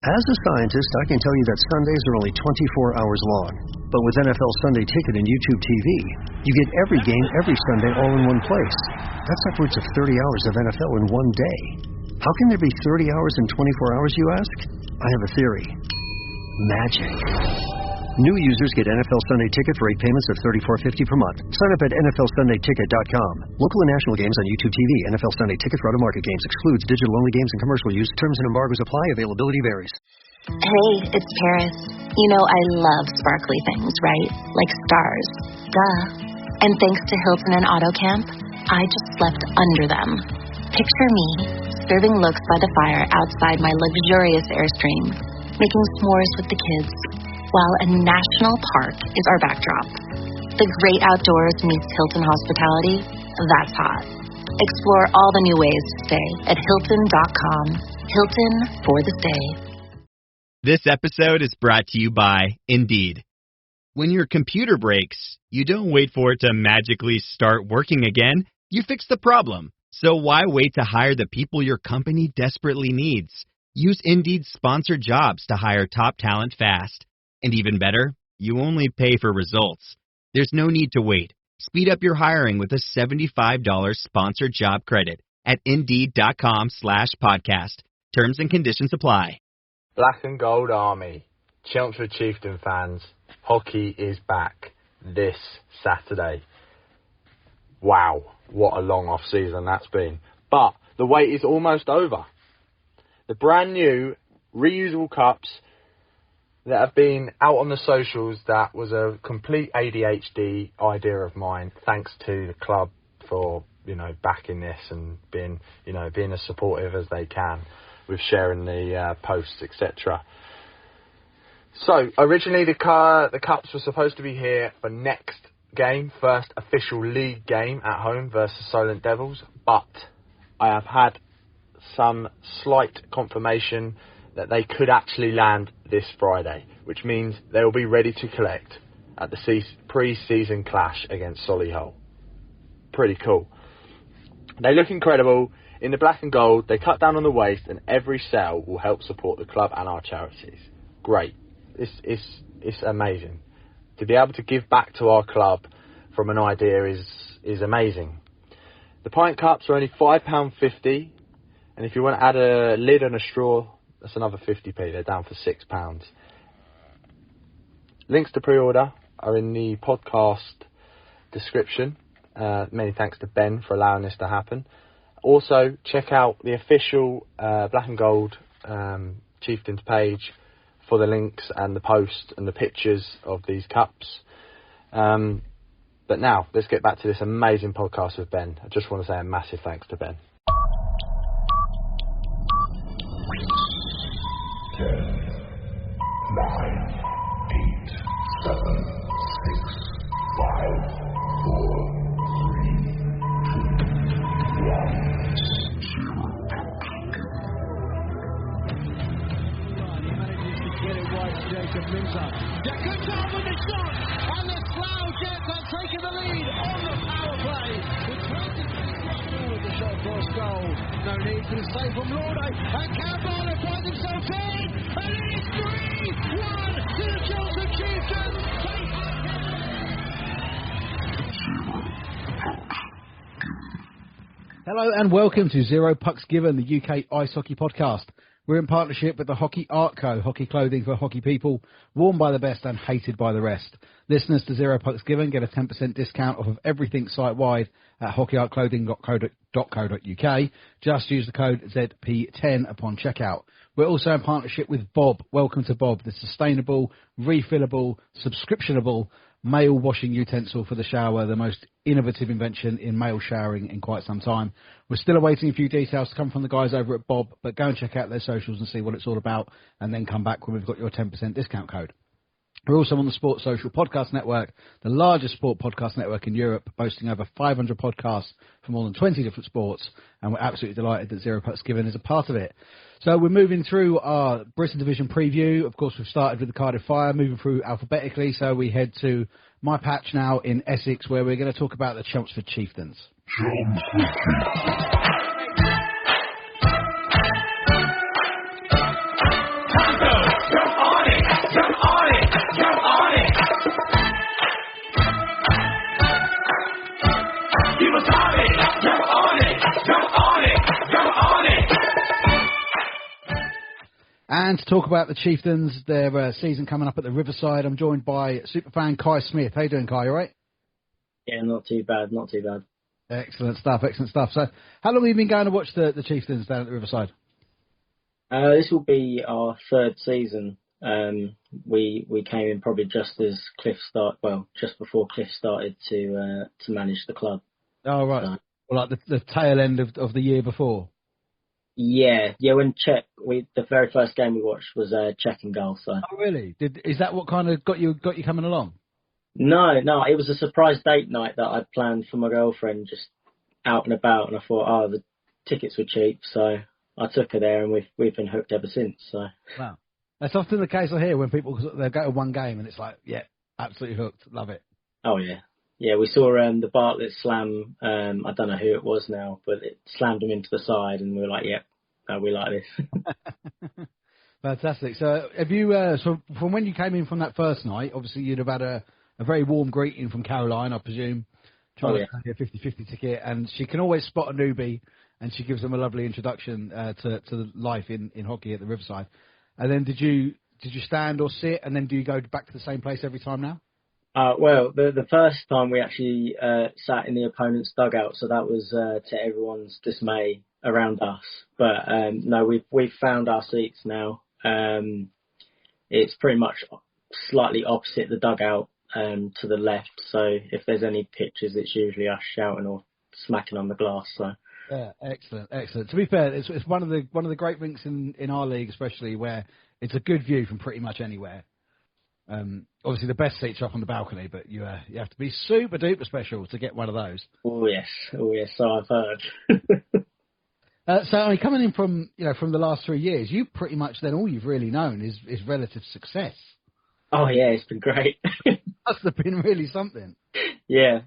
As a scientist, I can tell you that Sundays are only 24 hours long. But with NFL Sunday Ticket and YouTube TV, you get every game every Sunday all in one place. That's upwards of 30 hours of NFL in one day. How can there be 30 hours in 24 hours, you ask? I have a theory. Magic. New users get NFL Sunday Ticket for 8 payments of $34.50 per month. Sign up at NFLSundayTicket.com. Local and national games on YouTube TV. NFL Sunday Ticket for out-of-market games excludes digital-only games and commercial use. Terms and embargoes apply. Availability varies. Hey, it's Paris. You know I love sparkly things, right? Like stars. Duh. And thanks to Hilton and AutoCamp, I just slept under them. Picture me, serving looks by the fire outside my luxurious Airstream, making s'mores with the kids, while a national park is our backdrop. The great outdoors meets Hilton hospitality, that's hot. Explore all the new ways to stay at Hilton.com. Hilton for the stay. This episode is brought to you by Indeed. When your computer breaks, you don't wait for it to magically start working again. You fix the problem. So why wait to hire the people your company desperately needs? Use Indeed's sponsored jobs to hire top talent fast. And even better, you only pay for results. There's no need to wait. Speed up your hiring with a $75 sponsored job credit at Indeed.com/podcast. Terms and conditions apply. Black and Gold Army, Chelmsford Chieftains fans, hockey is back this Saturday. Wow, what a long off-season that's been. But the wait is almost over. The brand new reusable cups that have been out on the socials, that was a complete ADHD idea of mine, thanks to the club for, backing this and being as supportive as they can with sharing the posts, etc. So, originally the cups were supposed to be here for next game, first official league game at home versus Solent Devils, but I have had some slight confirmation that they could actually land this Friday, which means they will be ready to collect at the pre-season clash against Solihull. Pretty cool. They look incredible. In the black and gold, they cut down on the waste, and every sale will help support the club and our charities. Great. It's amazing. To be able to give back to our club from an idea is amazing. The pint cups are only £5.50, and if you want to add a lid and a straw, that's another 50p. They're down for £6. Links to pre-order are in the podcast description. Many thanks to Ben for allowing this to happen. Also, check out the official Black and Gold Chieftains page for the links and the post and the pictures of these cups. But now, let's get back to this amazing podcast with Ben. I just want to say a massive thanks to Ben. 10, 9, 8, 7, 6, 5, 4, 3, 2, 1, 0. He manages to get it wide to Jacob Minter. Good job with the shot, and the Slough Jets have taken the lead on the power play. With the shot cross goal. No need for the save from Lorde, and Campbell finds himself in, and it is 3-1 to the Chelmsford Chieftains. Hello and welcome to Zero Pucks Given, the UK Ice Hockey Podcast. We're in partnership with the Hockey Art Co, hockey clothing for hockey people, worn by the best and hated by the rest. Listeners to Zero Pucks Given get a 10% discount off of everything site-wide at hockeyartclothing.co.uk. Just use the code ZP10 upon checkout. We're also in partnership with Bob. Welcome to Bob, the sustainable, refillable, subscriptionable male washing utensil for the shower, the most innovative invention in male showering in quite some time. We're still awaiting a few details to come from the guys over at Bob, but go and check out their socials and see what it's all about, and then come back when we've got your 10% discount code. We're also on the Sports Social Podcast Network, the largest sport podcast network in Europe, boasting over 500 podcasts for more than 20 different sports, and we're absolutely delighted that Zero Pucks Given is a part of it. So we're moving through our Bristol Division preview. Of course, we've started with the Cardiff Fire, moving through alphabetically, so we head to my patch now in Essex, where we're going to talk about the Chelmsford Chieftains. And to talk about the Chieftains, their season coming up at the Riverside, I'm joined by superfan Kai Smith. How you doing, Kai? You all right? Yeah, not too bad, not too bad. Excellent stuff, excellent stuff. So, how long have you been going to watch the Chieftains down at the Riverside? This will be our third season. We came in probably just before Cliff started to manage the club. Oh, right. So, Well, like the tail end of the year before. Yeah. When the very first game we watched was Czech and goal. So. Oh, really? Is that what kind of got you coming along? No, it was a surprise date night that I'd planned for my girlfriend, just out and about, and I thought, the tickets were cheap, so I took her there, and we've been hooked ever since. So. Wow. That's often the case I hear when people they go to one game and it's like, yeah, absolutely hooked, love it. Oh yeah. Yeah, we saw the Bartlett slam. I don't know who it was now, but it slammed him into the side, and we were like, "Yep, we like this." Fantastic. So, have you? So, from when you came in from that first night, obviously you'd have had a very warm greeting from Caroline, I presume, trying to get a 50-50 ticket, and she can always spot a newbie, and she gives them a lovely introduction to the life in hockey at the Riverside. And then, did you stand or sit, and then do you go back to the same place every time now? Well, the first time we actually sat in the opponent's dugout, so that was to everyone's dismay around us. But no, we've found our seats now. It's pretty much slightly opposite the dugout to the left. So if there's any pitches, it's usually us shouting or smacking on the glass. So. Yeah, excellent. To be fair, it's one of the great rinks in our league, especially where it's a good view from pretty much anywhere. Obviously, the best seats are up on the balcony, but you have to be super duper special to get one of those. Oh yes, so I've heard. So coming in from the last 3 years, you pretty much then all you've really known is relative success. Oh yeah, it's been great. Must have been really something. Yeah.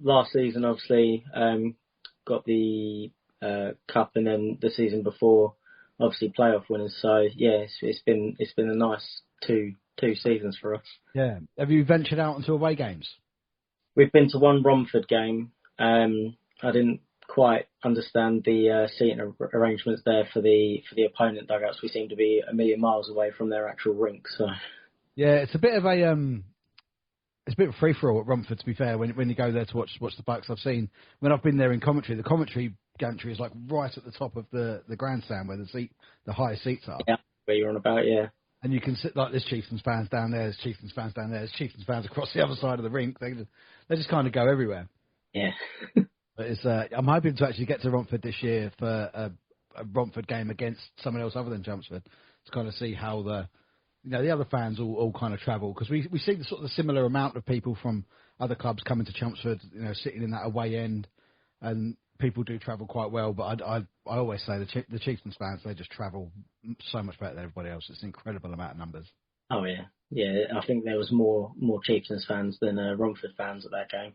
Last season, obviously, got the cup, and then the season before, obviously playoff winners. So yeah, it's been a nice two seasons for us. Yeah. Have you ventured out into away games? We've been to one Romford game. I didn't quite understand the seating arrangements there for the opponent dugouts. We seem to be a million miles away from their actual rink. So yeah, it's a bit of a free for all at Romford. To be fair, when you go there to watch the Bucks, I've seen when I've been there in commentary, the commentary gantry is like right at the top of the grandstand where the highest seats are. Yeah, where you're on about, yeah. And you can sit like there's Chieftains fans down there, there's Chieftains fans down there, there's Chieftains fans across the other side of the rink. They just kind of go everywhere. Yeah. But I'm hoping to actually get to Romford this year for a Romford game against someone else other than Chelmsford to kind of see how the other fans all kind of travel, because we see the sort of similar amount of people from other clubs coming to Chelmsford, sitting in that away end, and people do travel quite well. But I always say the Chieftains fans, they just travel so much better than everybody else. It's an incredible amount of numbers. Oh yeah. I think there was more Chieftains fans than Romford fans at that game.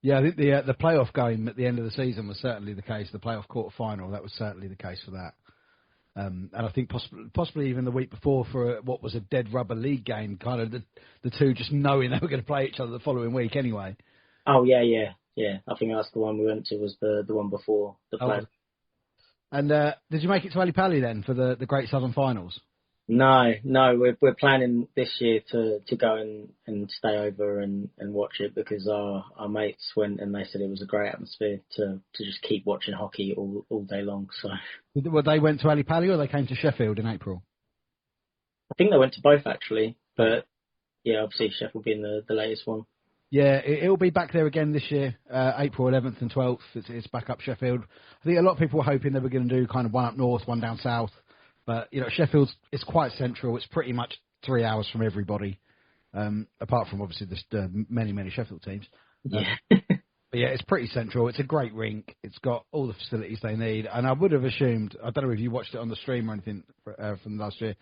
Yeah, I think the playoff game at the end of the season was certainly the case. The playoff quarter final, that was certainly the case for that. And I think possibly even the week before for what was a dead rubber league game, kind of the two just knowing they were going to play each other the following week anyway. Oh yeah. I think that's the one we went to, was the one before the play. And did you make it to Ali Pali then for the Great Southern Finals? No, we're planning this year to go and stay over and watch it, because our mates went and they said it was a great atmosphere to just keep watching hockey all day long. So, well, they went to Ali Pali or they came to Sheffield in April? I think they went to both actually, but yeah, obviously Sheffield being the latest one. Yeah, it'll be back there again this year, April 11th and 12th. It's back up Sheffield. I think a lot of people were hoping they were going to do kind of one up north, one down south. But, Sheffield's it's quite central. It's pretty much 3 hours from everybody, apart from, obviously, the many, many Sheffield teams. Yeah. But, yeah, it's pretty central. It's a great rink. It's got all the facilities they need. And I would have assumed, I don't know if you watched it on the stream or anything from last year,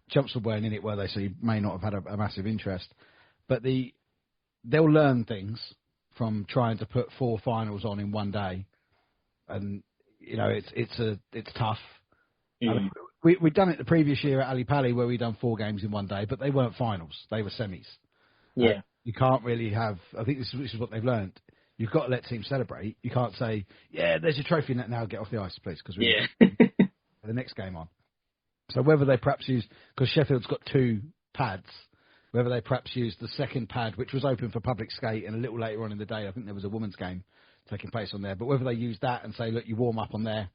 Chelmsford weren't in it, were they? So you may not have had a massive interest. But they'll learn things from trying to put 4 finals on in one day. And, it's tough. Mm. I mean, we'd done it the previous year at Ali Pali where we'd done 4 games in one day, but they weren't finals. They were semis. Yeah. You can't really have, I think this is what they've learned. You've got to let teams celebrate. You can't say, yeah, there's your trophy now, get off the ice, please, because we're the next game on. So whether they perhaps use, because Sheffield's got 2 pads, whether they perhaps use the second pad, which was open for public skate, and a little later on in the day, I think there was a women's game taking place on there. But whether they use that and say, look, you warm up on there,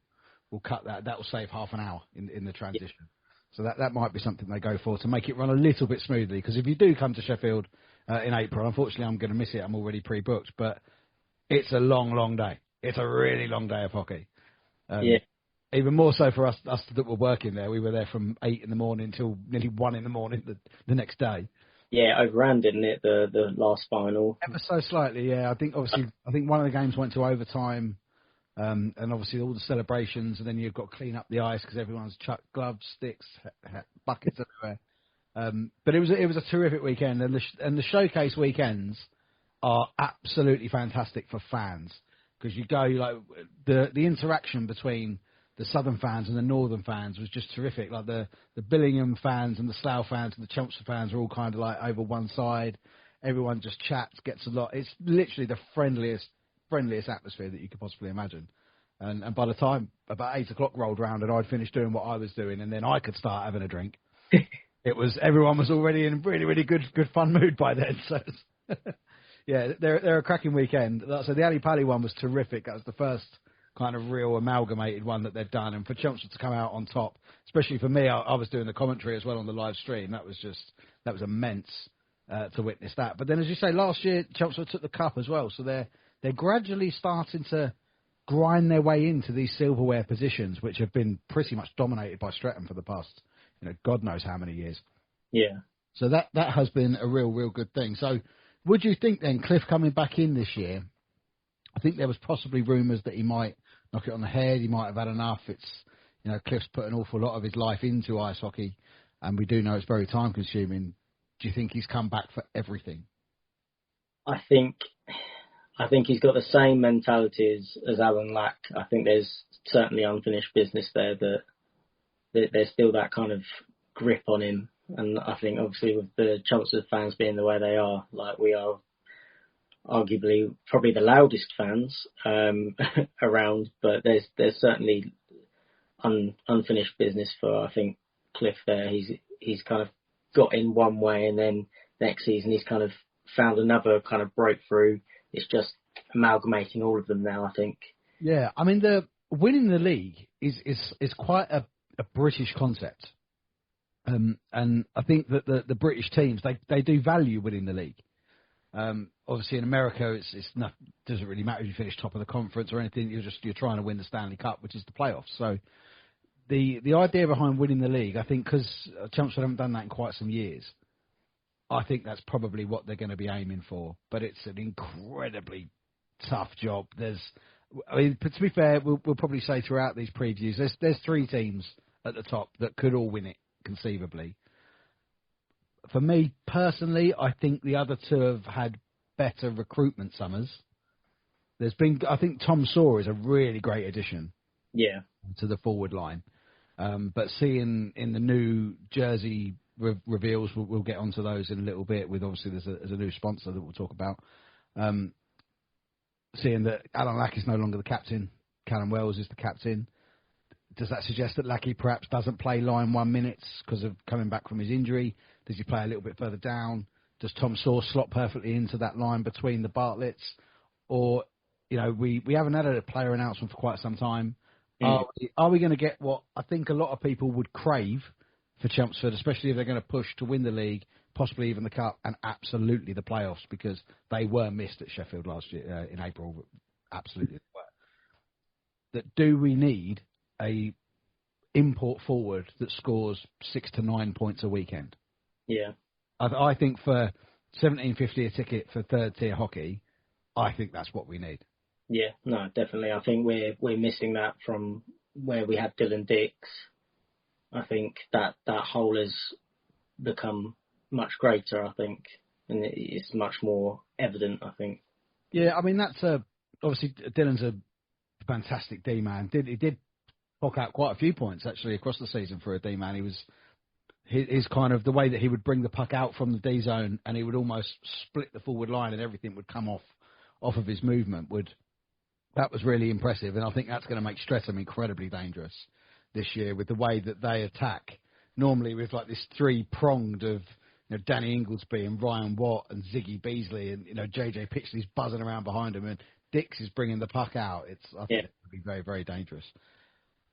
we'll cut that. That will save half an hour in the transition. Yeah. So that might be something they go for to make it run a little bit smoothly. Because if you do come to Sheffield in April, unfortunately I'm going to miss it. I'm already pre-booked. But it's a long, long day. It's a really long day of hockey. Yeah. Even more so for us that were working there. We were there from 8 in the morning till nearly 1 in the morning the next day. Yeah, overran, didn't it, the last final? Ever so slightly, yeah. I think one of the games went to overtime, and obviously all the celebrations, and then you've got to clean up the ice because everyone's chucked gloves, sticks, buckets everywhere. But it was a terrific weekend, and the showcase weekends are absolutely fantastic for fans because you go like the interaction between the Southern fans and the Northern fans was just terrific. Like the Billingham fans and the Slough fans and the Chelmsford fans are all kind of like over one side. Everyone just chats, gets a lot. It's literally the friendliest atmosphere that you could possibly imagine. And by the time about 8 o'clock rolled round and I'd finished doing what I was doing and then I could start having a drink, everyone was already in a really, really good fun mood by then. So yeah, they're a cracking weekend. So the Ali Pali one was terrific. That was the first kind of real amalgamated one that they've done, and for Chelmsford to come out on top, especially for me, I was doing the commentary as well on the live stream. That was immense to witness that. But then, as you say, last year Chelmsford took the cup as well, so they're gradually starting to grind their way into these silverware positions, which have been pretty much dominated by Streatham for the past, God knows how many years. Yeah. So that has been a real good thing. So would you think then Cliff coming back in this year? I think there was possibly rumours that he might knock it on the head. He might have had enough. It's, Cliff's put an awful lot of his life into ice hockey, and we do know it's very time consuming. Do you think he's come back for everything? I think he's got the same mentality as Alan Lack. I think there's certainly unfinished business there, that there's still that kind of grip on him. And I think obviously with the Chelmsford fans being the way they are, like we are arguably probably the loudest fans around, but there's certainly unfinished business for, I think, Cliff there. He's kind of got in one way, and then next season he's kind of found another kind of breakthrough. It's just amalgamating all of them now, I think. Yeah, I mean, the winning the league is quite a British concept. And I think that the British teams, they do value winning the league. Obviously in America, it's not, doesn't really matter if you finish top of the conference or anything. You're trying to win the Stanley Cup, which is the playoffs. So the idea behind winning the league, I think, because Chelmsford haven't done that in quite some years, I think that's probably what they're going to be aiming for. But it's an incredibly tough job. To be fair, we'll probably say throughout these previews, there's 3 teams at the top that could all win it conceivably. For me personally, I think the other 2 have had better recruitment summers. I think Tom Saw is a really great addition. Yeah. To the forward line. But seeing in the new jersey reveals, we'll get onto those in a little bit. With obviously there's a new sponsor that we'll talk about. Seeing that Alan Lack is no longer the captain, Callum Wells is the captain. Does that suggest that Lackey perhaps doesn't play line 1 minutes because of coming back from his injury? Does he play a little bit further down? Does Tom Saw slot perfectly into that line between the Bartletts? Or, we haven't had a player announcement for quite some time. Are we going to get what I think a lot of people would crave for Chelmsford, especially if they're going to push to win the league, possibly even the Cup, and absolutely the playoffs, because they were missed at Sheffield last year in April. Absolutely were. That do we need a import forward that scores 6 to 9 points a weekend? Yeah. I think for $17.50 a ticket for third tier hockey, I think that's what we need. Yeah, no, definitely. I think we're missing that from where we had Dylan Dix. I think that hole has become much greater, I think, and it's much more evident, I think. Yeah, I mean, that's obviously Dylan's a fantastic D-man. He did pock out quite a few points, actually, across the season for a D-man. He was his kind of the way that he would bring the puck out from the D zone and he would almost split the forward line and everything would come off of his movement. That was really impressive, and I think that's going to make Streatham incredibly dangerous this year with the way that they attack normally with like this three-pronged of Danny Inglesby and Ryan Watt and Ziggy Beasley and JJ Pitchley's buzzing around behind him and Dix is bringing the puck out. I think it would be very, very dangerous.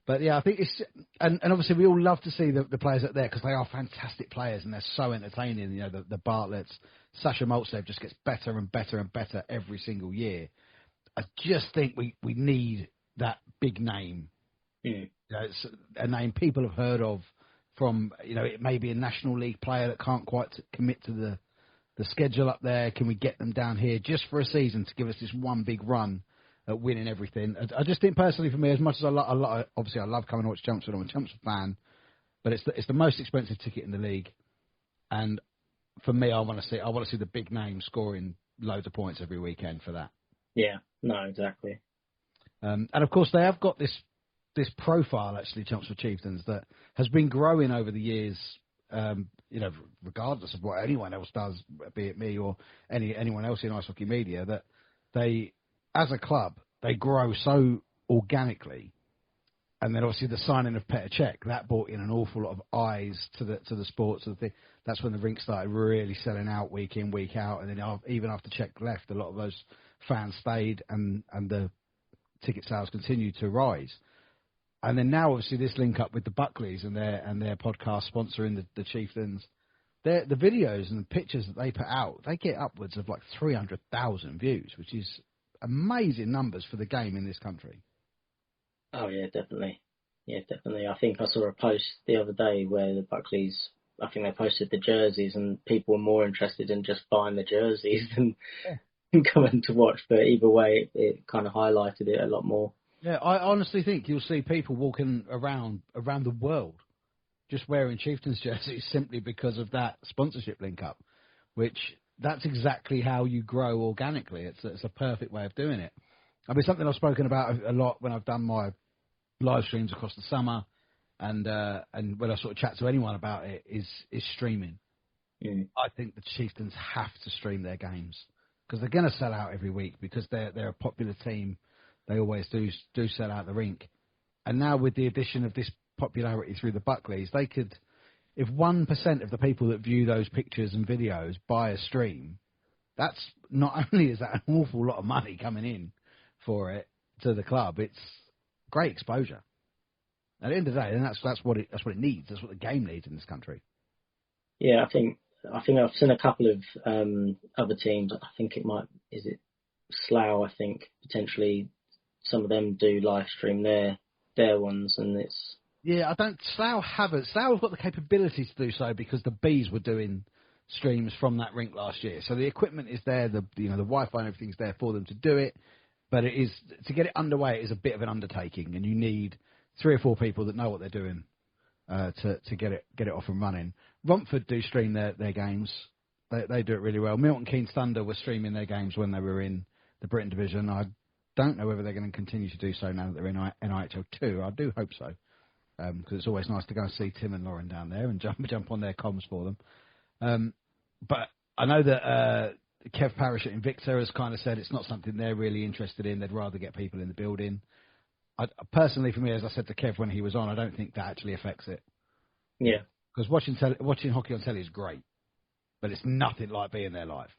But yeah, I think it's and obviously we all love to see the players up there because they are fantastic players and they're so entertaining. The Bartletts, Sasha Maltsev just gets better and better and better every single year. I just think we need that big name. It's a name people have heard of from, it may be a National League player that can't quite commit to the schedule up there. Can we get them down here just for a season to give us this one big run at winning everything? I just think personally for me, as much as obviously I love coming to watch Chelmsford, I'm a Chelmsford fan, but it's the most expensive ticket in the league. And for me, I want to see the big name scoring loads of points every weekend for that. Yeah, no, exactly. And of course they have got this profile, actually, Chelmsford Chieftains, that has been growing over the years, regardless of what anyone else does, be it me or anyone else in ice hockey media, that they, as a club, they grow so organically. And then obviously the signing of Petr Cech, that brought in an awful lot of eyes to the sport. So that's when the rink started really selling out week in, week out. And then even after Cech left, a lot of those fans stayed and the ticket sales continued to rise. And then now, obviously, this link up with the Buckleys and their podcast sponsoring the Chieftains, the videos and the pictures that they put out, they get upwards of like 300,000 views, which is amazing numbers for the game in this country. Oh yeah, definitely. Yeah, definitely. I think I saw a post the other day where the Buckleys, I think they posted the jerseys, and people were more interested in just buying the jerseys than coming to watch. But either way, it kind of highlighted it a lot more. Yeah, I honestly think you'll see people walking around the world just wearing Chieftains jerseys simply because of that sponsorship link up, which that's exactly how you grow organically. It's a perfect way of doing it. I mean, something I've spoken about a lot when I've done my live streams across the summer and when I sort of chat to anyone about it is streaming. I think the Chieftains have to stream their games because they're going to sell out every week because they're a popular team. They always do sell out the rink. And now with the addition of this popularity through the Buckleys, they could, if 1% of the people that view those pictures and videos buy a stream, that's not only is that an awful lot of money coming in for it to the club, it's great exposure. At the end of the day, and that's what it needs. That's what the game needs in this country. Yeah, I think I've seen a couple of other teams. I think is it Slough? I think potentially some of them do live stream their ones, and it's Slough haven't. Slough have got the capability to do so because the Bees were doing streams from that rink last year. So the equipment is there, the Wi-Fi and everything's there for them to do it. But it is to get it underway is a bit of an undertaking, and you need 3 or 4 people that know what they're doing to get it off and running. Romford do stream their games. They do it really well. Milton Keynes Thunder were streaming their games when they were in the Britain division. I don't know whether they're going to continue to do so now that they're in NIHL 2. I do hope so, because it's always nice to go and see Tim and Lauren down there and jump on their comms for them. But I know that Kev Parrish at Invicta has kind of said it's not something they're really interested in. They'd rather get people in the building. Personally, for me, as I said to Kev when he was on, I don't think that actually affects it. Yeah. Because watching hockey on telly is great, but it's nothing like being there live.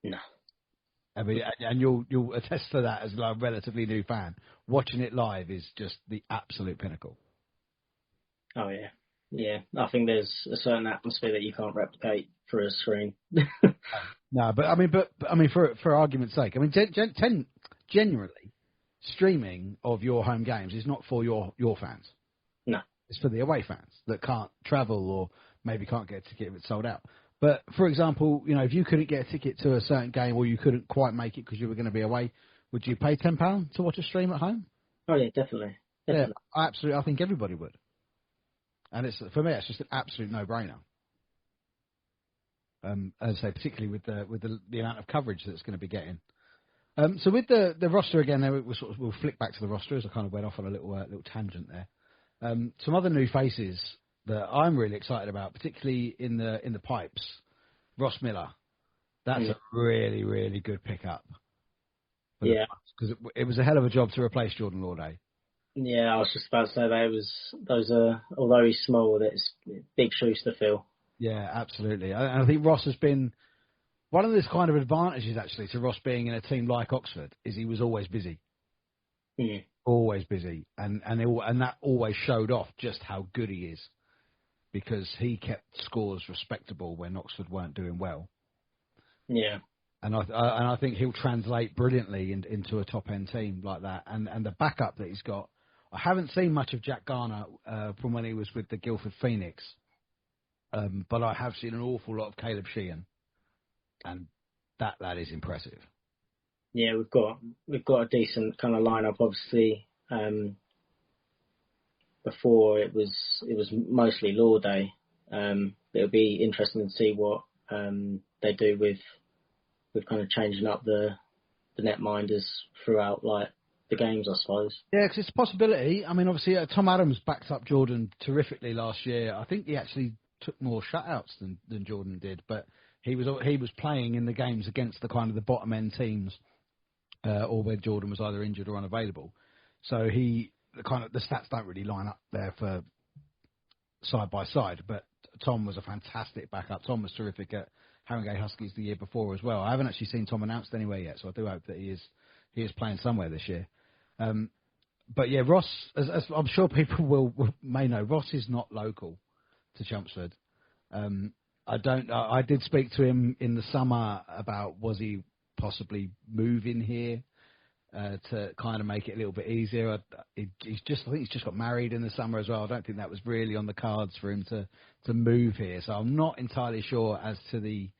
No. I mean, and you'll attest to that as a relatively new fan. Watching it live is just the absolute pinnacle. Oh yeah, yeah. I think there's a certain atmosphere that you can't replicate through a screen. No, but I mean, for argument's sake, I mean, genuinely, streaming of your home games is not for your fans. No, it's for the away fans that can't travel or maybe can't get a ticket if it's sold out. But, for example, if you couldn't get a ticket to a certain game or you couldn't quite make it because you were going to be away, would you pay £10 to watch a stream at home? Oh, yeah, definitely. Yeah, absolutely. I think everybody would. And for me, it's just an absolute no-brainer. As I say, particularly with the amount of coverage that it's going to be getting. So with the roster again, we'll flick back to the roster as I kind of went off on a little tangent there. Some other new faces that I'm really excited about, particularly in the pipes. Ross Miller, that's a really, really good pickup. Yeah, because it was a hell of a job to replace Jordan Lauday. Yeah, I was just about to say that those are, although he's small, that's big shoes to fill. Yeah, absolutely. I think Ross has been one of the kind of advantages actually to Ross being in a team like Oxford is he was always busy. Mm. Always busy, and that always showed off just how good he is, because he kept scores respectable when Oxford weren't doing well. Yeah, And I think he'll translate brilliantly into a top end team like that, and the backup that he's got. I haven't seen much of Jack Garner from when he was with the Guildford Phoenix, but I have seen an awful lot of Caleb Sheehan, and that lad is impressive. yeah, we've got a decent kind of lineup. Obviously, before it was mostly Law Day. It'll be interesting to see what they do with kind of changing up the netminders throughout like the games, I suppose. Yeah, because it's a possibility. I mean, obviously, Tom Adams backed up Jordan terrifically last year. I think he actually took more shutouts than Jordan did, but he was playing in the games against the kind of the bottom end teams, or where Jordan was either injured or unavailable. So the stats don't really line up there for side by side, but Tom was a fantastic backup. Tom was terrific at Haringey Huskies the year before as well. I haven't actually seen Tom announced anywhere yet, so I do hope that he is playing somewhere this year. But yeah, Ross, as I'm sure people may know, Ross is not local to Chelmsford. I did speak to him in the summer about was he possibly moving here to kind of make it a little bit easier. I think he's just got married in the summer as well. I don't think that was really on the cards for him to move here. So I'm not entirely sure as to the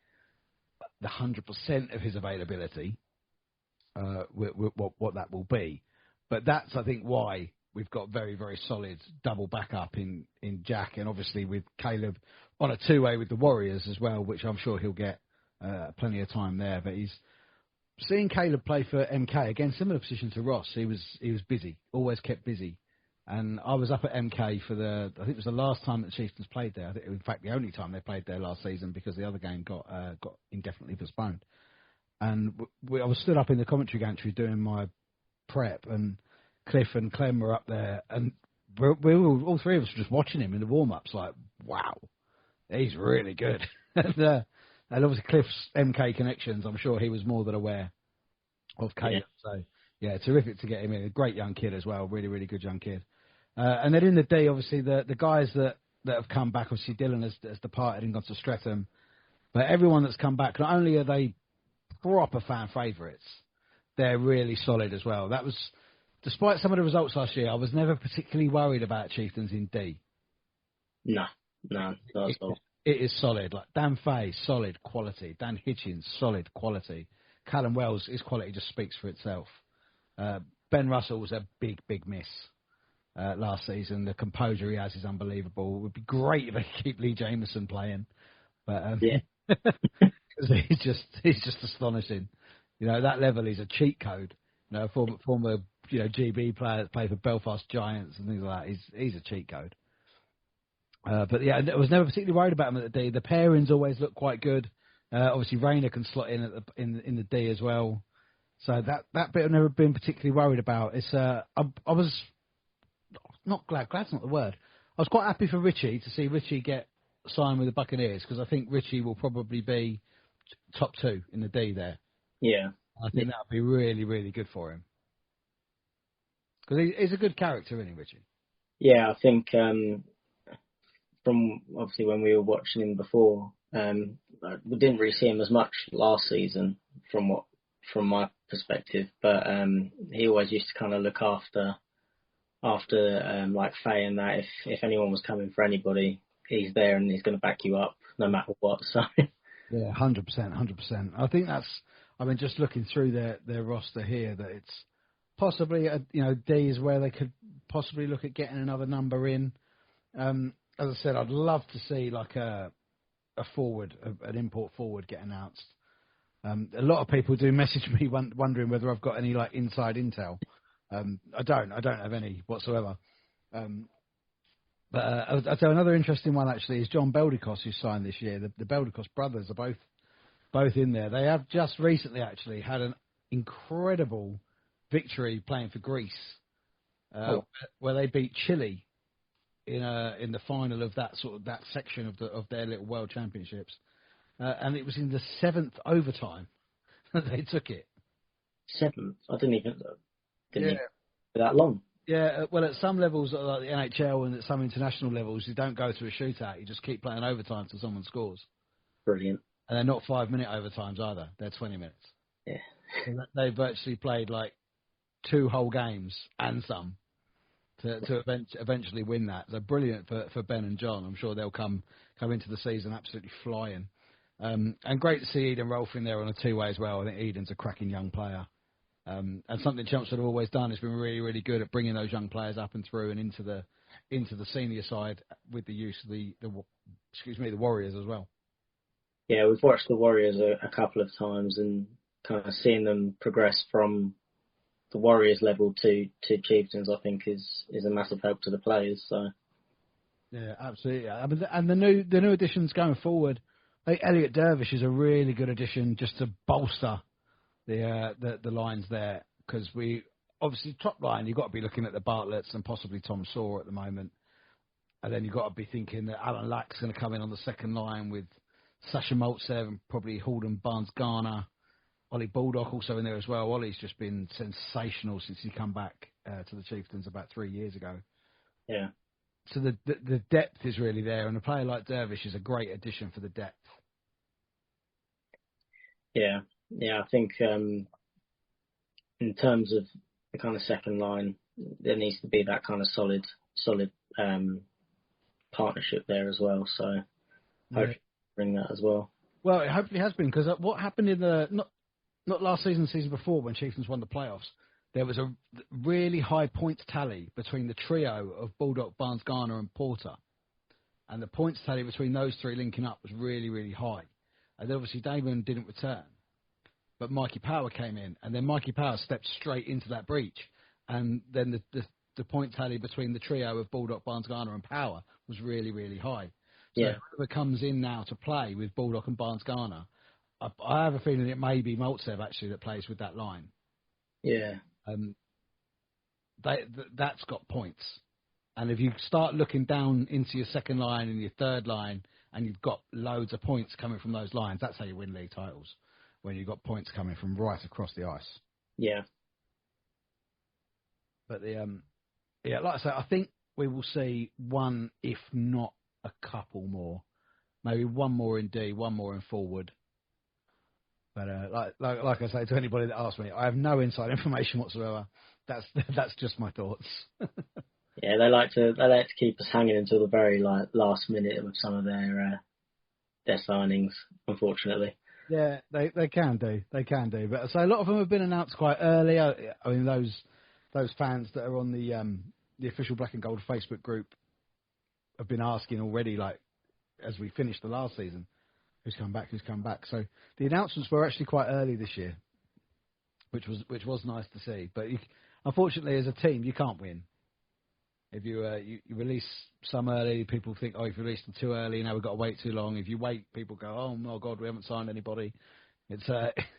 100% of his availability, what that will be. But that's, I think, why we've got very, very solid double backup in Jack, and obviously with Caleb on a two-way with the Warriors as well, which I'm sure he'll get plenty of time there. But he's seeing Caleb play for MK, again, similar position to Ross. He was busy, always kept busy. And I was up at MK I think it was the last time that Chieftains played there. I think, in fact, the only time they played there last season, because the other game got indefinitely postponed. And I was stood up in the commentary gantry doing my prep, and Cliff and Clem were up there, and we were, all three of us were just watching him in the warm-ups, like, wow, he's really good. And obviously Cliff's MK connections, I'm sure he was more than aware of Caleb. Yeah. So, yeah, terrific to get him in. A great young kid as well, really, really good young kid. And then in the D, obviously, the guys that have come back, obviously Dylan has departed and gone to Streatham, but everyone that's come back, not only are they proper fan favourites, they're really solid as well. That was, despite some of the results last year, I was never particularly worried about Chieftains in D. No, not at all. It is solid. Like Dan Fay, solid quality. Dan Hitchens, solid quality. Callum Wells, his quality just speaks for itself. Ben Russell was a big, big miss last season. The composure he has is unbelievable. It would be great if they could keep Lee Jameson playing, but yeah, because he's just astonishing. You know, that level is a cheat code. You know, former GB player that played for Belfast Giants and things like that. He's a cheat code. But yeah, I was never particularly worried about him at the D. The pairings always look quite good. Obviously, Rayner can slot in the D as well. So that bit I've never been particularly worried about. It's I was not glad. Glad's not the word. I was quite happy for Richie to see Richie get signed with the Buccaneers, because I think Richie will probably be top 2 in the D there. Yeah, I think that would be really, really good for him, because he's a good character, isn't he, Richie? Yeah, I think from obviously when we were watching him before, we didn't really see him as much last season from my perspective, but he always used to kind of look after like Faye and that. If anyone was coming for anybody, he's there and he's going to back you up no matter what. So yeah, 100%. I think that's. I mean, just looking through their roster here, that it's possibly D is where they could possibly look at getting another number in. As I said, I'd love to see like a forward, an import forward get announced. A lot of people do message me wondering whether I've got any like inside intel. I don't have any whatsoever. But I'll tell you another interesting one actually is John Beldicos, who signed this year. The Beldicos brothers are both in there. They have just recently actually had an incredible victory playing for Greece. where they beat Chile in the final of that section of their little World Championships, and it was in the 7th overtime that they took it. 7th? I didn't even that long. Yeah, well, at some levels, like the NHL and at some international levels, you don't go through a shootout. You just keep playing overtime till someone scores. Brilliant. And they're not 5-minute overtimes either. They're 20 minutes. Yeah. So they virtually played like 2 whole games and some to eventually win that. So brilliant for Ben and John. I'm sure they'll come into the season absolutely flying. And great to see Eden Rolfe in there on a 2-way as well. I think Eden's a cracking young player. And something Chelmsford have always done is been really, really good at bringing those young players up and through and into the senior side with the use of the Warriors as well. Yeah, we've watched the Warriors a couple of times and kind of seeing them progress from the Warriors level to Chieftains, I think is a massive help to the players. So yeah, absolutely. I mean, and the new additions going forward, I think Elliot Dervish is a really good addition just to bolster the lines there, because we obviously top line you've got to be looking at the Bartletts and possibly Tom Saw at the moment, and then you've got to be thinking that Alan Lack's going to come in on the second line with Sasha Maltsev and probably Halden Barnes-Garner, Ollie Baldock also in there as well. Ollie's just been sensational since he come back to the Chieftains about 3 years ago. Yeah. So the depth is really there, and a player like Dervish is a great addition for the depth. Yeah. Yeah, I think in terms of the kind of second line, there needs to be that kind of solid partnership there as well. So hopefully bring that as well. Well, it hopefully has been, because what happened in the not last season, season before when Chieftains won the playoffs, there was a really high points tally between the trio of Baldock, Barnes-Garner and Porter, and the points tally between those three linking up was really, really high. And obviously Damon didn't return. But Mikey Power came in, and then Mikey Power stepped straight into that breach. And then the point tally between the trio of Baldock, Barnes-Garner and Power was really, really high. So whoever comes in now to play with Baldock and Barnes-Garner, I have a feeling it may be Maltsev actually that plays with that line. Yeah. That's got points. And if you start looking down into your second line and your third line, and you've got loads of points coming from those lines, that's how you win league titles, when you've got points coming from right across the ice. Yeah. But like I say, I think we will see one, if not a couple more, maybe one more in D, one more in forward. But like I say to anybody that asks me, I have no inside information whatsoever. That's just my thoughts. Yeah, they like to keep us hanging until the very last minute with some of their signings, unfortunately. Yeah, they can do. But so a lot of them have been announced quite early. I mean, those fans that are on the official Black and Gold Facebook group have been asking already, like, as we finished the last season, who's come back. So the announcements were actually quite early this year, which was nice to see. But unfortunately, as a team, you can't win. If you release some early, people think, oh, if you released them too early, now we've got to wait too long. If you wait, people go, oh my God, we haven't signed anybody. It's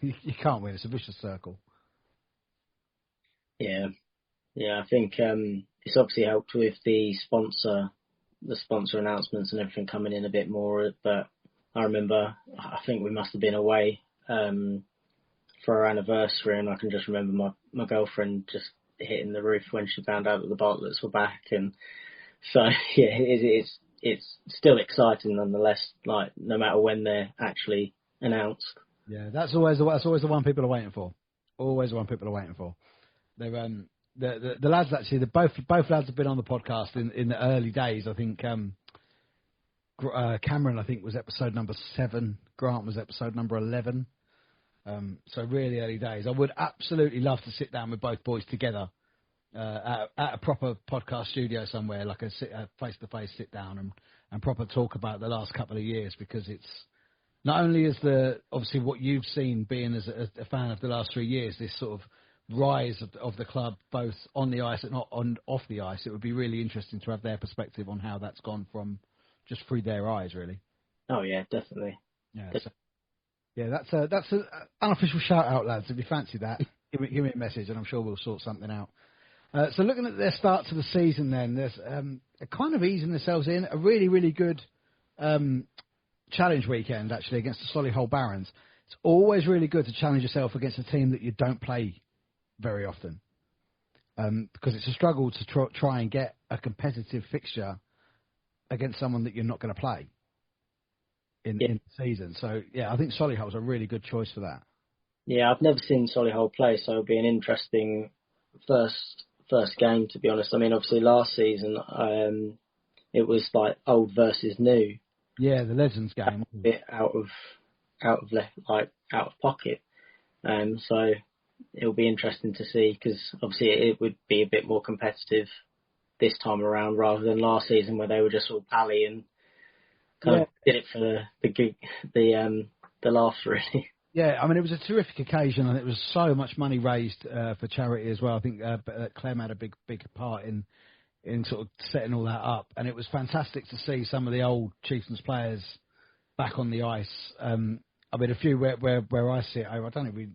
you can't win. It's a vicious circle. Yeah, I think it's obviously helped with the sponsor announcements and everything coming in a bit more. But I remember, I think we must have been away for our anniversary, and I can just remember my girlfriend just hitting the roof when she found out that the Bartletts were back. And so yeah, it's still exciting nonetheless, like no matter when they're actually announced. Yeah, that's always the one people are waiting for. Always the one people are waiting for. They've the lads actually, both lads have been on the podcast in the early days. I think Cameron, I think, was episode number 7. Grant was episode number 11. So really early days. I would absolutely love to sit down with both boys together at a proper podcast studio somewhere, like a face-to-face sit down and proper talk about the last couple of years, because it's not only is obviously what you've seen being as a fan of the last 3 years, this sort of rise of the club, both on the ice and off the ice. It would be really interesting to have their perspective on how that's gone from just through their eyes, really. Oh yeah, definitely. Yeah. Yeah, that's an unofficial shout out, lads. If you fancy that, give me a message, and I'm sure we'll sort something out. So looking at their start to the season then, there's kind of easing themselves in. A really, really good challenge weekend, actually, against the Solihull Barons. It's always really good to challenge yourself against a team that you don't play very often. Because it's a struggle to try and get a competitive fixture against someone that you're not going to play in the season. So, yeah, I think Solihull's a really good choice for that. Yeah, I've never seen Solihull play, so it'll be an interesting first game, to be honest. I mean, obviously last season it was like old versus new. Yeah, the Legends game. A bit out of pocket. So it'll be interesting to see, because obviously it would be a bit more competitive this time around rather than last season where they were just all pally and kind of did it for the laughs, really. Yeah, I mean, it was a terrific occasion, and it was so much money raised for charity as well. I think Clem had a big part in sort of setting all that up, and it was fantastic to see some of the old Chieftains players back on the ice. I mean, a few where I sit, I don't think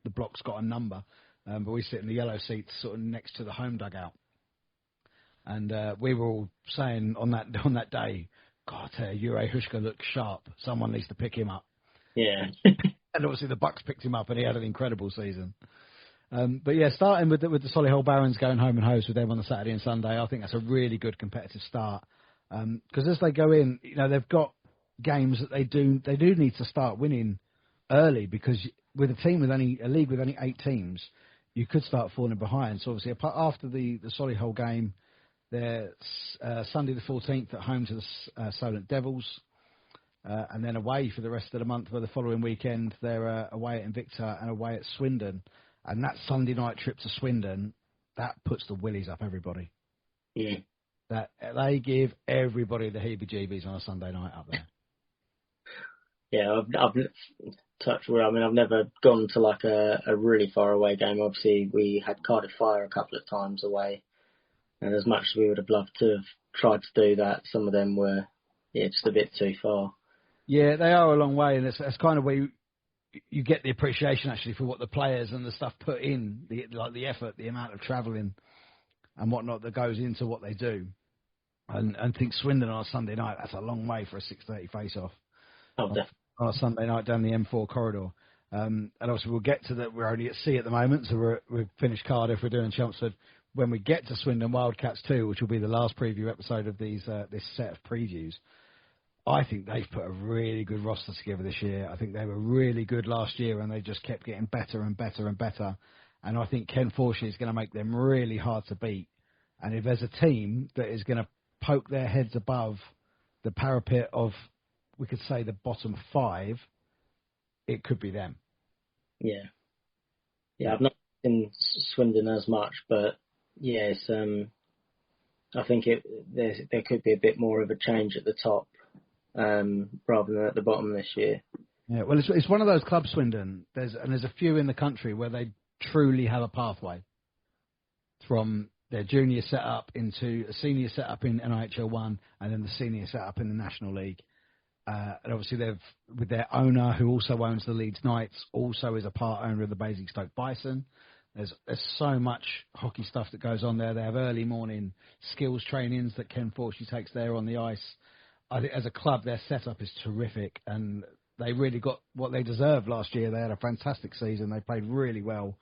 the block's got a number, but we sit in the yellow seats sort of next to the home dugout, and we were all saying on that day, God, Jure Hushka looks sharp. Someone needs to pick him up. Yeah. And obviously the Bucks picked him up, and he had an incredible season. But yeah, starting with the Solihull Barons going home and host with them on the Saturday and Sunday, I think that's a really good competitive start. Because as they go in, they've got games that they do need to start winning early, because with a league with only 8 teams, you could start falling behind. So obviously after the Solihull game, they're Sunday the 14th at home to the Solent Devils. And then away for the rest of the month, where the following weekend they're away at Invicta and away at Swindon. And that Sunday night trip to Swindon, that puts the willies up everybody. Yeah. That they give everybody the heebie-jeebies on a Sunday night up there. Yeah, I've touched where, I mean, I've never gone to like a really far away game. Obviously, we had Cardiff Fire a couple of times away, and as much as we would have loved to have tried to do that, some of them were just a bit too far. Yeah, they are a long way, and it's kind of where you get the appreciation actually for what the players and the stuff put in, the effort, the amount of travelling and whatnot that goes into what they do. And think Swindon on a Sunday night, that's a long way for a 6:30 face-off. Oh, definitely. On a Sunday night down the M4 corridor. And obviously we'll get to that. We're only at sea at the moment, so we've finished Cardiff, we're doing Chelmsford. When we get to Swindon Wildcats 2, which will be the last preview episode of this set of previews, I think they've put a really good roster together this year. I think they were really good last year, and they just kept getting better and better and better. And I think Ken Forshey is going to make them really hard to beat. And if there's a team that is going to poke their heads above the parapet of, we could say, the bottom 5, it could be them. Yeah. Yeah, I've not seen Swindon as much, but yeah, it's, I think there could be a bit more of a change at the top. Rather than at the bottom this year. Yeah, well, it's one of those clubs, Swindon. There's a few in the country where they truly have a pathway from their junior setup into a senior setup in NIHL 1, and then the senior setup in the National League. And obviously they've, with their owner, who also owns the Leeds Knights, also is a part owner of the Basingstoke Bison. There's so much hockey stuff that goes on there. They have early morning skills trainings that Ken Forshey takes there on the ice. I think as a club, their setup is terrific, and they really got what they deserved last year. They had a fantastic season. They played really well.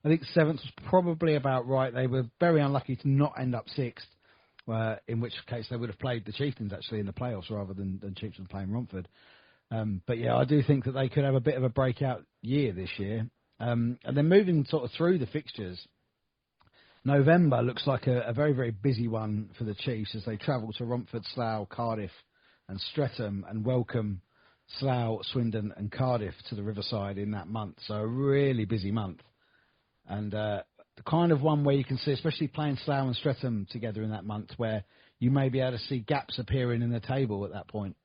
I think 7th was probably about right. They were very unlucky to not end up 6th, in which case they would have played the Chieftains actually in the playoffs rather than Chieftains playing Romford. But yeah, I do think that they could have a bit of a breakout year this year. And then moving sort of through the fixtures, November looks like a very, very busy one for the Chiefs as they travel to Romford, Slough, Cardiff and Streatham, and welcome Slough, Swindon and Cardiff to the Riverside in that month. So a really busy month. And the kind of one where you can see, especially playing Slough and Streatham together in that month, where you may be able to see gaps appearing in the table at that point.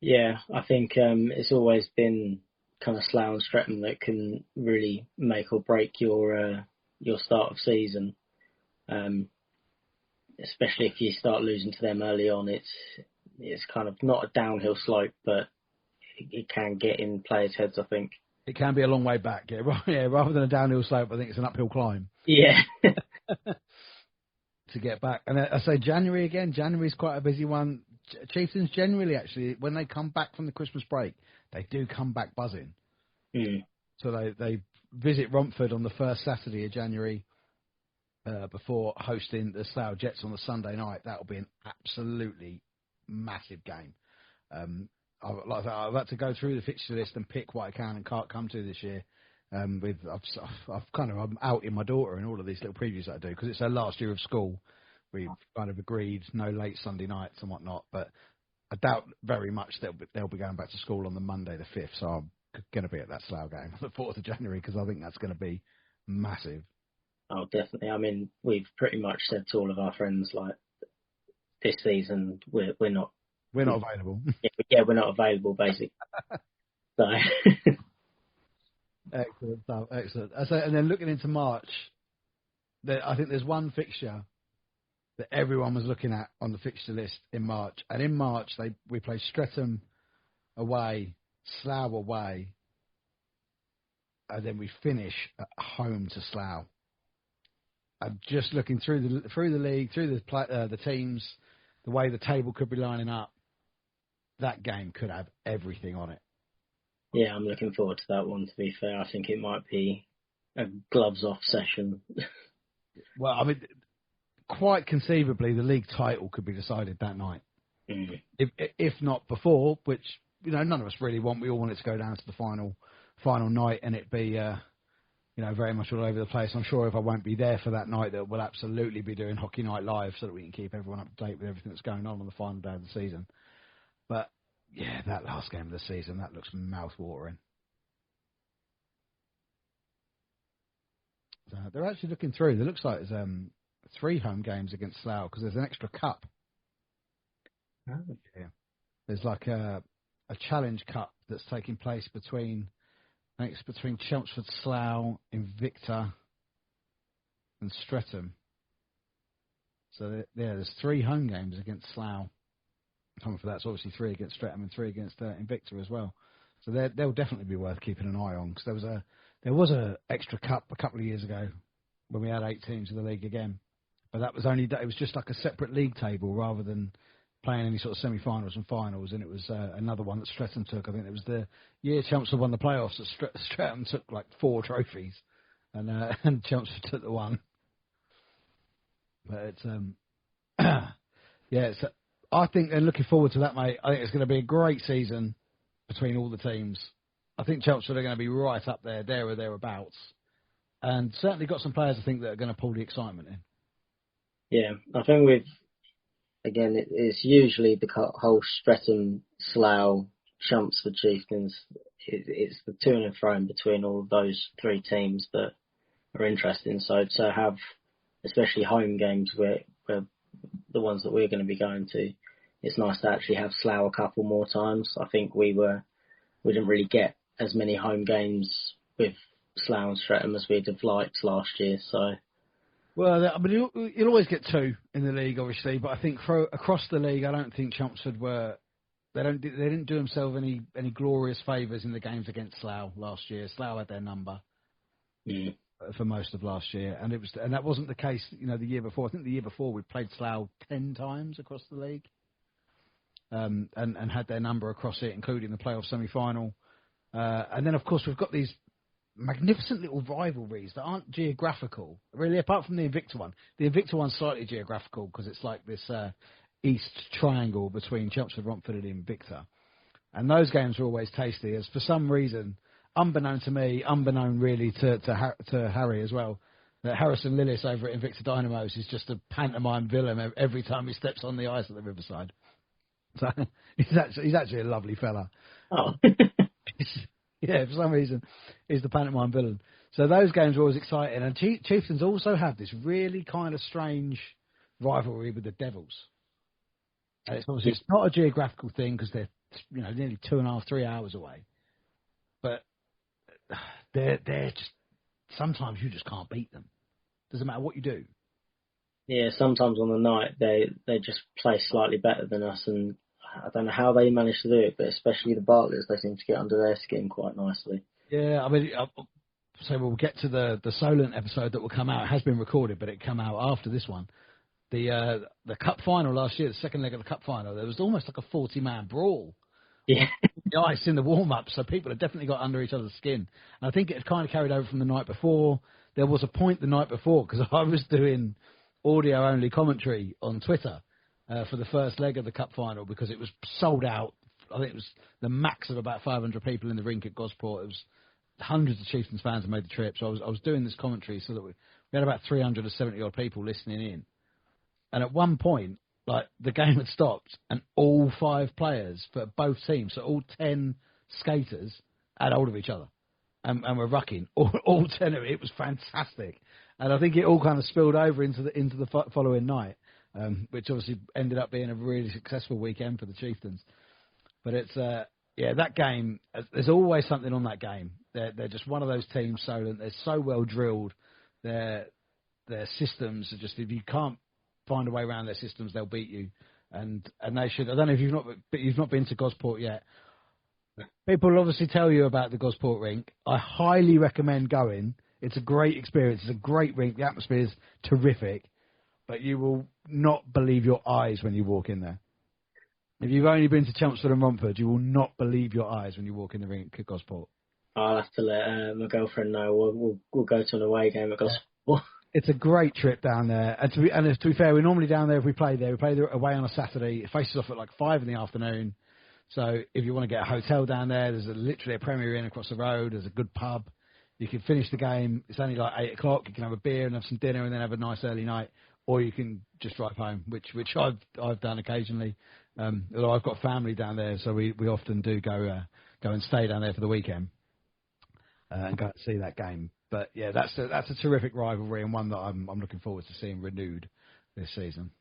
Yeah, I think it's always been kind of Slough and Streatham that can really make or break your start of season. Especially if you start losing to them early on, it's kind of not a downhill slope, but it can get in players' heads, I think. It can be a long way back, yeah. Rather than a downhill slope, I think it's an uphill climb. Yeah. to get back. And I say January again. January's quite a busy one. Chieftains generally, actually, when they come back from the Christmas break, they do come back buzzing. Mm. So they visit Romford on the first Saturday of January before hosting the Slough Jets on the Sunday night. That will be an absolutely massive game. I've had to go through the fixture list and pick what I can and can't come to this year. I'm outing my daughter in all of these little previews that I do because it's her last year of school. We've kind of agreed no late Sunday nights and whatnot, but I doubt very much they'll be going back to school on the Monday the 5th, so I'm going to be at that Slough game on the 4th of January because I think that's going to be massive. Oh, definitely. I mean, we've pretty much said to all of our friends, like, this season we're not available. Yeah, we're not available, basically. So. Excellent stuff. Excellent. And then looking into March, I think there's one fixture that everyone was looking at on the fixture list in March. And in March, we play Streatham away, Slough away, and then we finish at home to Slough. I'm just looking through the league, through the teams, the way the table could be lining up. That game could have everything on it. Yeah, I'm looking forward to that one, to be fair. I think it might be a gloves-off session. Well, I mean, quite conceivably, the league title could be decided that night. Mm. If not before, which, none of us really want. We all want it to go down to the final night and it be, very much all over the place. I'm sure if I won't be there for that night, that we'll absolutely be doing Hockey Night Live so that we can keep everyone up to date with everything that's going on the final day of the season. But, yeah, that last game of the season, that looks mouth-watering. So they're actually looking through. It looks like there's 3 home games against Slough because there's an extra cup. Oh. Yeah. There's like a Challenge Cup that's taking place between Chelmsford, Slough, Invicta, and Streatham. So there's 3 home games against Slough. Coming for that's obviously 3 against Streatham and 3 against Invicta as well. So they'll definitely be worth keeping an eye on because there was a extra cup a couple of years ago when we had 8 teams in the league again, but it was just like a separate league table rather than playing any sort of semi-finals and finals, and it was another one that Streatham took. I think it was the year Chelmsford won the playoffs that Streatham took like 4 trophies, and Chelmsford took the 1. But it's yeah, I think they're looking forward to that, mate. I think it's going to be a great season between all the teams. I think Chelmsford are going to be right up there or thereabouts. And certainly got some players, I think, that are going to pull the excitement in. Yeah, I think it's usually the whole Streatham, Slough, Chelmsford Chieftains. It's the to and fro in between all of those 3 teams that are interesting. So to have, especially home games where the ones that we're going to be going to, it's nice to actually have Slough a couple more times. I think we didn't really get as many home games with Slough and Streatham as we'd have liked last year. So, well, I mean, you'll always get 2 in the league, obviously, but I think across the league, I don't think Chelmsford they didn't do themselves any glorious favours in the games against Slough last year. Slough had their number. Mm. For most of last year, and that wasn't the case, the year before. I think the year before we played Slough 10 times across the league, and had their number across it, including the playoff semi-final. And then, of course, we've got these magnificent little rivalries that aren't geographical, really, apart from the Invicta one. The Invicta one's slightly geographical because it's like this east triangle between Chelmsford, Romford, and Invicta. And those games are always tasty, as for some reason, unbeknown to me, unbeknown really to Harry as well, that Harrison Lillis over at Invicta Dynamos is just a pantomime villain every time he steps on the ice at the Riverside. So he's actually a lovely fella. Oh. Yeah, for some reason, he's the pantomime villain. So those games are always exciting. And Chieftains also have this really kind of strange rivalry with the Devils. And it's not a geographical thing because they're nearly 2.5, 3 hours away. But they're just, sometimes you just can't beat them. Doesn't matter what you do. Yeah, sometimes on the night they just play slightly better than us, and I don't know how they manage to do it, but especially the Bartletts, they seem to get under their skin quite nicely. Yeah, I mean, so we'll get to the Solent episode that will come out. It has been recorded, but it come out after this one. The cup final last year, the second leg of the cup final, there was almost like a 40-man brawl. Yeah. The ice in the warm-up, so people had definitely got under each other's skin. And I think it had kind of carried over from the night before. There was a point the night before, because I was doing audio-only commentary on Twitter for the first leg of the cup final, because it was sold out. I think it was the max of about 500 people in the rink at Gosport. It was hundreds of Chieftains fans had made the trip, so I was doing this commentary so that we had about 370-odd people listening in. And at one point, like, the game had stopped, and all 5 players for both teams, so all 10 skaters, had hold of each other and were rucking. All 10 of it. It was fantastic. And I think it all kind of spilled over into the following night, which obviously ended up being a really successful weekend for the Chieftains. But it's, that game, there's always something on that game. They're just one of those teams, Solent. They're so well drilled. Their systems are just, if you can't find a way around their systems, they'll beat you. And they should. I don't know if you've not been to Gosport yet. People will obviously tell you about the Gosport rink. I highly recommend going. It's a great experience. It's a great rink. The atmosphere is terrific. But you will not believe your eyes when you walk in there. If you've only been to Chelmsford and Romford, you will not believe your eyes when you walk in the rink at Gosport. I'll have to let my girlfriend know. We'll go to an away game at Gosport. It's a great trip down there. And to be fair, we're normally down there if we play there. We play there away on a Saturday. It faces off at like 5 in the afternoon. So if you want to get a hotel down there, there's literally a Premier Inn across the road. There's a good pub. You can finish the game. It's only like 8 o'clock. You can have a beer and have some dinner and then have a nice early night. Or you can just drive home, which I've done occasionally. Although I've got family down there, so we often do go and stay down there for the weekend and go and see that game. But yeah, that's a terrific rivalry and one that I'm looking forward to seeing renewed this season.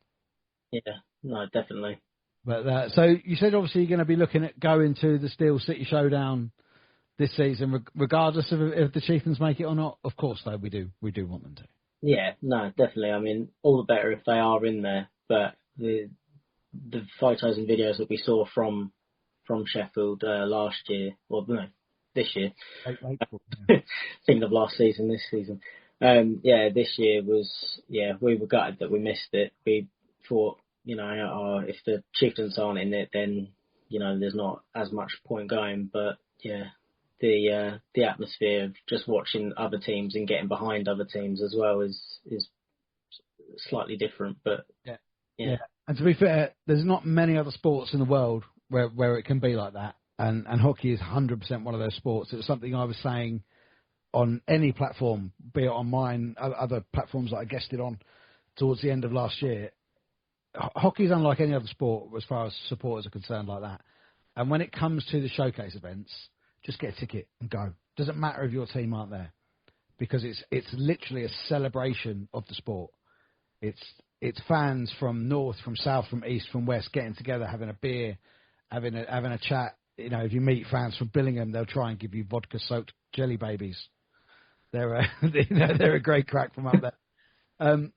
Yeah, no, definitely. But so you said obviously you're going to be looking at going to the Steel City Showdown this season, regardless of if the Chieftains make it or not. Of course, though, we do want them to. Yeah, no, definitely. I mean, all the better if they are in there. But the photos and videos that we saw from Sheffield last year, or no, this year. Thinking of last season, this season. This year was, we were gutted that we missed it. We thought, if the Chieftains aren't in it, then, there's not as much point going. But, the atmosphere of just watching other teams and getting behind other teams as well is slightly different. But, yeah. And to be fair, there's not many other sports in the world where it can be like that. And hockey is 100% one of those sports. It was something I was saying on any platform, be it on mine, other platforms that I guested on towards the end of last year. Hockey is unlike any other sport as far as supporters are concerned like that. And when it comes to the showcase events, just get a ticket and go. Doesn't matter if your team aren't there, because it's literally a celebration of the sport. It's fans from north, from south, from east, from west getting together, having a beer, having a chat. If you meet fans from Billingham, they'll try and give you vodka-soaked jelly babies. They're a great crack from up there.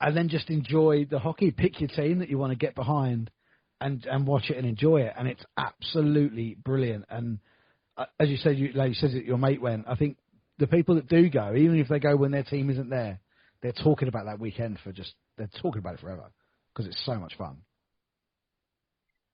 And then just enjoy the hockey. Pick your team that you want to get behind and watch it and enjoy it. And it's absolutely brilliant. And as you said, that your mate went. I think the people that do go, even if they go when their team isn't there, they're talking about that weekend they're talking about it forever because it's so much fun.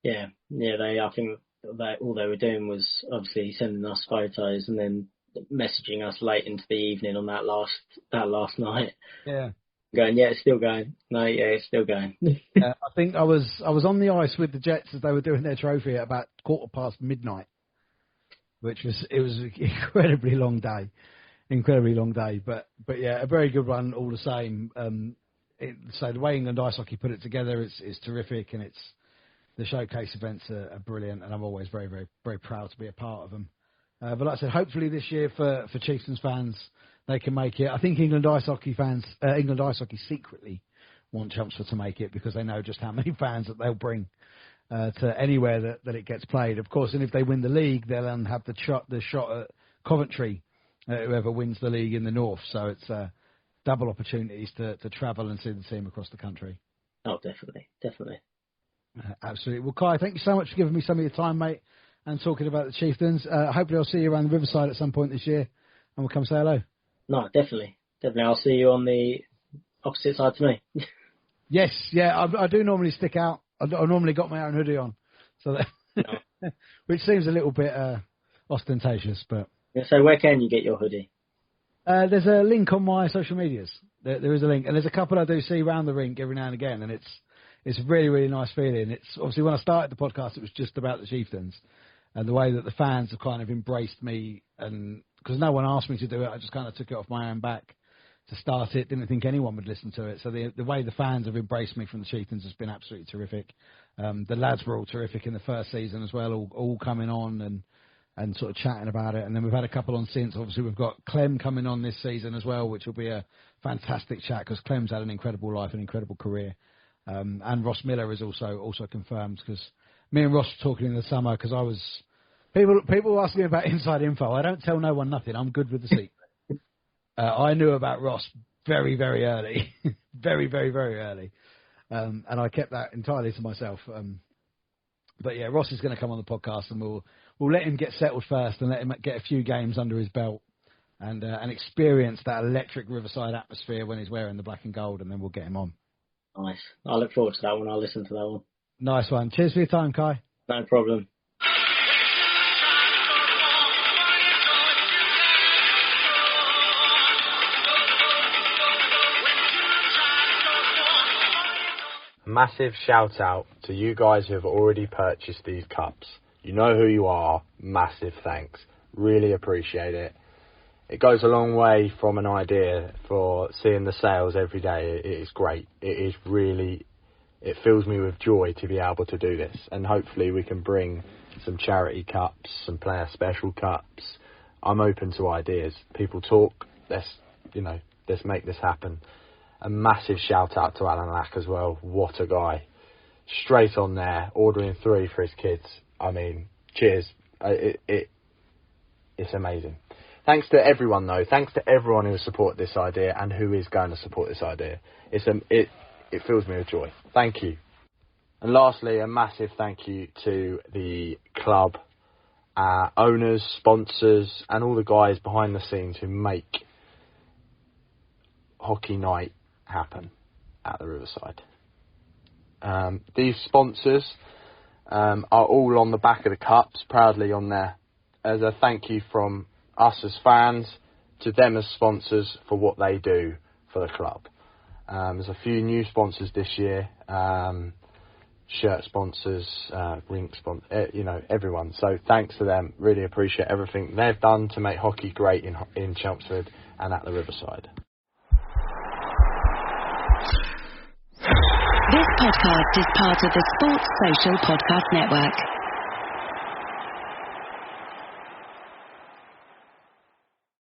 Yeah. I think that all they were doing was obviously sending us photos and then messaging us late into the evening on that last night. Yeah. Going, it's still going. No, it's still going. I think I was on the ice with the Jets as they were doing their trophy at about midnight, which was an incredibly long day. But yeah, a very good one all the same. So the way England Ice Hockey put it together is terrific, and the showcase events are brilliant, and I'm always very, very, very proud to be a part of them. But like I said, hopefully this year for Chieftains fans, they can make it. I think England Ice Hockey secretly want Chelmsford to make it because they know just how many fans that they'll bring to anywhere that it gets played. Of course, and if they win the league, they'll then have the shot at Coventry, whoever wins the league in the north. So it's double opportunities to travel and see the team across the country. Oh, definitely. Absolutely. Well, Kai, thank you so much for giving me some of your time, mate, and talking about the Chieftains. Hopefully I'll see you around the Riverside at some point this year. we'll come say hello. No, definitely. I'll see you on the opposite side to me. Yes, yeah, I do normally stick out. I normally got my own hoodie on, so that, which seems a little bit ostentatious, but. So where can you get your hoodie? There's a link on my social medias. There is a link, and there's a couple I do see around the rink every now and again, and it's a really, really nice feeling. It's obviously when I started the podcast, it was just about the Chieftains, and the way that the fans have kind of embraced me, and because no one asked me to do it, I just kind of took it off my own back to start it. Didn't think anyone would listen to it. So the way the fans have embraced me from the Chieftains has been absolutely terrific. The lads were all terrific in the first season as well, all coming on and sort of chatting about it. And then we've had a couple on since. Obviously, we've got Clem coming on this season as well, which will be a fantastic chat because Clem's had an incredible life, an incredible career. And Ross Miller is also confirmed because me and Ross were talking in the summer because I was... People were asking me about inside info. I don't tell no one nothing. I'm good with the secret. I knew about Ross very, very early. Very, very, very early. And I kept that entirely to myself. But yeah, Ross is going to come on the podcast and we'll let him get settled first and let him get a few games under his belt and experience that electric Riverside atmosphere when he's wearing the black and gold, and then we'll get him on. Nice. I look forward to that one. I'll listen to that one. Nice one. Cheers for your time, Kai. No problem. Massive shout out to you guys who have already purchased these cups. You know who you are. Massive thanks. Really appreciate it. It goes a long way from an idea for seeing the sales every day. It is great. It is really, it fills me with joy to be able to do this. And hopefully we can bring some charity cups, some player special cups. I'm open to ideas. People talk. Let's make this happen. A massive shout out to Alan Lack as well. What a guy. Straight on there, ordering 3 for his kids. I mean, cheers. It's amazing. Thanks to everyone though. Thanks to everyone who has supported this idea and who is going to support this idea. It fills me with joy. Thank you. And lastly, a massive thank you to the club, owners, sponsors, and all the guys behind the scenes who make hockey night happen at the Riverside. These sponsors are all on the back of the cups, proudly on there, as a thank you from us as fans to them as sponsors for what they do for the club. There's a few new sponsors this year, shirt sponsors, rink sponsors, everyone. So thanks to them. Really appreciate everything they've done to make hockey great in Chelmsford and at the Riverside. This podcast is part of the Sports Social Podcast Network.